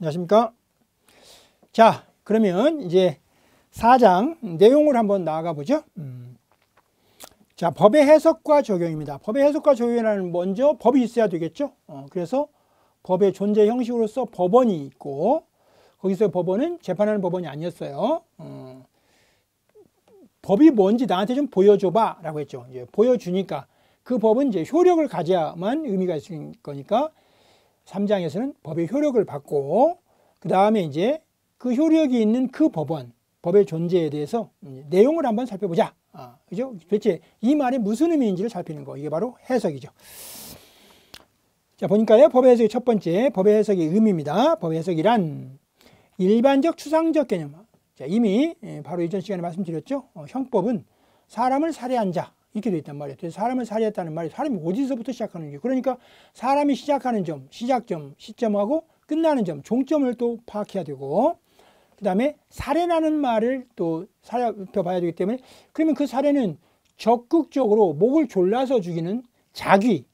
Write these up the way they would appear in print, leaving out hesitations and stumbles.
안녕하십니까. 자, 그러면 이제 4장 내용을 한번 나아가 보죠. 자, 법의 해석과 적용입니다. 법의 해석과 적용이라는 먼저 법이 있어야 되겠죠. 그래서 법의 존재 형식으로서 법원이 있고, 거기서 법원은 재판하는 법원이 아니었어요. 법이 뭔지 나한테 좀 보여줘봐 라고 했죠. 이제 보여주니까 그 법은 이제 효력을 가져야만 의미가 있을 거니까 3장에서는 법의 효력을 받고, 그 다음에 이제 그 효력이 있는 그 법원, 법의 존재에 대해서 내용을 한번 살펴보자. 그죠? 도대체 이 말이 무슨 의미인지를 살피는 거. 이게 바로 해석이죠. 자, 보니까요. 법의 해석의 첫 번째, 법의 해석의 의미입니다. 법의 해석이란 일반적 추상적 개념. 자, 이미 바로 이전 시간에 말씀드렸죠. 형법은 사람을 살해한 자. 이렇게 되어 있단 말이에요. 그래서 사람을 살해했다는 말이 사람이 어디서부터 시작하는지. 그러니까 사람이 시작하는 점, 시작점, 시점하고 끝나는 점, 종점을 또 파악해야 되고, 그 다음에 살해라는 말을 또 살펴봐야 되기 때문에, 그러면 그 살해는 적극적으로 목을 졸라서 죽이는 자귀,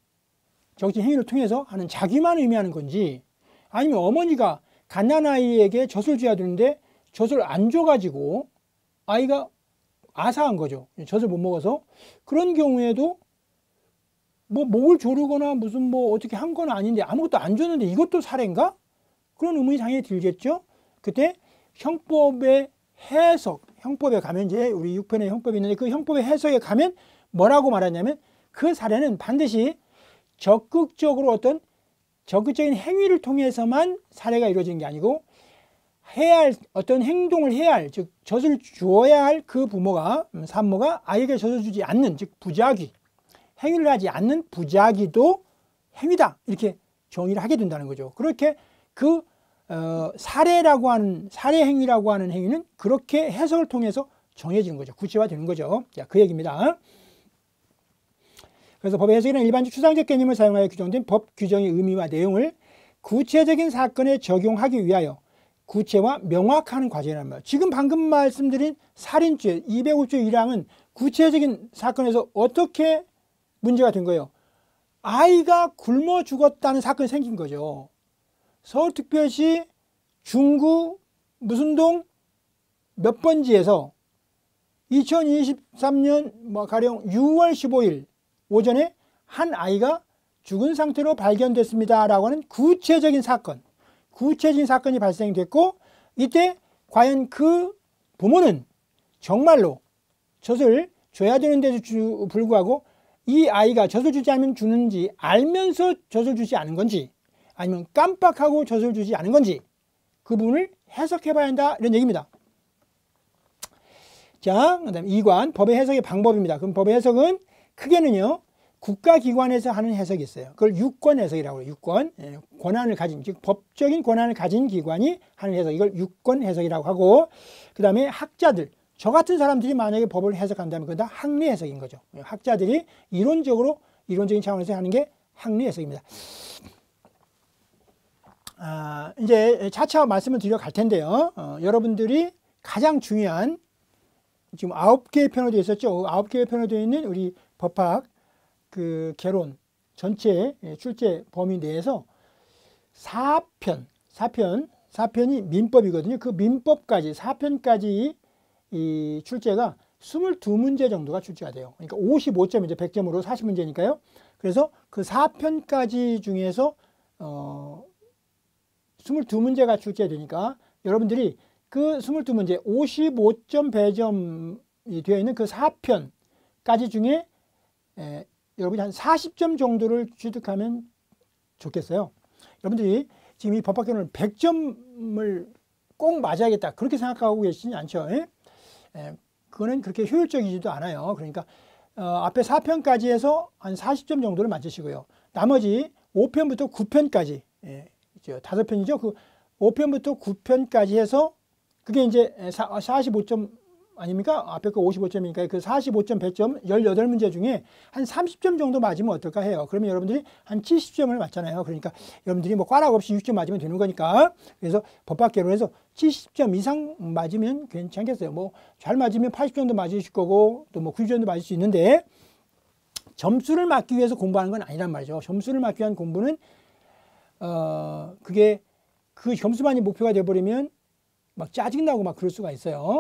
적진 행위를 통해서 하는 자귀만 의미하는 건지, 아니면 어머니가 갓난아이에게 젖을 줘야 되는데 젖을 안 줘가지고 아이가 아사한 거죠. 젖을 못 먹어서. 그런 경우에도 뭐 목을 조르거나 무슨 뭐 어떻게 한 건 아닌데 아무것도 안 줬는데 이것도 살해인가? 그런 의문이 당연히 들겠죠. 그때 형법의 해석, 형법에 가면 이제 우리 6편의 형법이 있는데 그 형법의 해석에 가면 뭐라고 말하냐면 그 살해는 반드시 적극적으로 어떤 적극적인 행위를 통해서만 살해가 이루어지는 게 아니고 해야 할 어떤 행동을 해야 할, 즉 젖을 주어야 할 그 부모가, 산모가 아이에게 젖을 주지 않는, 즉 부작위, 행위를 하지 않는 부작위도 행위다, 이렇게 정의를 하게 된다는 거죠. 그렇게 그 살해라고 하는, 살해 행위라고 하는 행위는 그렇게 해석을 통해서 정해지는 거죠. 구체화되는 거죠. 자, 그 얘기입니다. 그래서 법의 해석에는 일반적 추상적 개념을 사용하여 규정된 법 규정의 의미와 내용을 구체적인 사건에 적용하기 위하여 구체화, 명확하는 과정이란 말이에요. 지금 방금 말씀드린 살인죄 205조 1항은 구체적인 사건에서 어떻게 문제가 된 거예요? 아이가 굶어 죽었다는 사건이 생긴 거죠. 서울특별시 중구 무슨 동 몇 번지에서 2023년 가령 6월 15일 오전에 한 아이가 죽은 상태로 발견됐습니다 라고 하는 구체적인 사건, 구체적인 사건이 발생됐고, 이때 과연 그 부모는 정말로 젖을 줘야 되는데도 불구하고 이 아이가 젖을 주지 않으면 죽는지 알면서 젖을 주지 않은 건지, 아니면 깜빡하고 젖을 주지 않은 건지, 그 부분을 해석해 봐야 한다, 이런 얘기입니다. 자, 그 다음에 2관 법의 해석의 방법입니다. 그럼 법의 해석은 크게는요, 국가기관에서 하는 해석이 있어요. 그걸 유권 해석이라고 해요. 유권, 권한을 가진, 즉 법적인 권한을 가진 기관이 하는 해석, 이걸 유권 해석이라고 하고, 그 다음에 학자들, 저 같은 사람들이 만약에 법을 해석한다면 그건 다 학리 해석인 거죠. 학자들이 이론적인 차원에서 하는 게 학리 해석입니다. 이제 차차 말씀을 드려 갈 텐데요. 여러분들이 가장 중요한, 지금 9개의 편으로 되어 있었죠. 9개의 편으로 되어 있는 우리 법학 그 개론 전체 출제 범위 내에서 4편이 민법이거든요. 그 민법까지 4편까지 이 출제가 22문제 정도가 출제가 돼요. 그러니까 55점, 이제 100점으로 40문제니까요. 그래서 그 4편까지 중에서 22문제가 출제되니까 여러분들이 그 22문제 55점 배점이 되어 있는 그 4편까지 중에 여러분이 한 40점 정도를 취득하면 좋겠어요. 여러분들이 지금 이 법학개론을 100점을 꼭 맞아야겠다, 그렇게 생각하고 계시지 않죠? 그거는 그렇게 효율적이지도 않아요. 그러니까 앞에 4편까지 해서 한 40점 정도를 맞으시고요. 나머지 5편부터 9편까지, 5편이죠. 그 5편부터 9편까지 해서 그게 이제 45점 아닙니까? 앞에 거 55점이니까 그 45점, 100점, 18문제 중에 한 30점 정도 맞으면 어떨까 해요. 그러면 여러분들이 한 70점을 맞잖아요. 그러니까 여러분들이 뭐 꽈락 없이 6점 맞으면 되는 거니까. 그래서 법학개론에서 70점 이상 맞으면 괜찮겠어요. 뭐 잘 맞으면 80점도 맞으실 거고 또 뭐 90점도 맞을 수 있는데, 점수를 맞기 위해서 공부하는 건 아니란 말이죠. 점수를 맞기 위한 공부는 그게 그 점수만이 목표가 돼버리면 막 짜증나고 막 그럴 수가 있어요.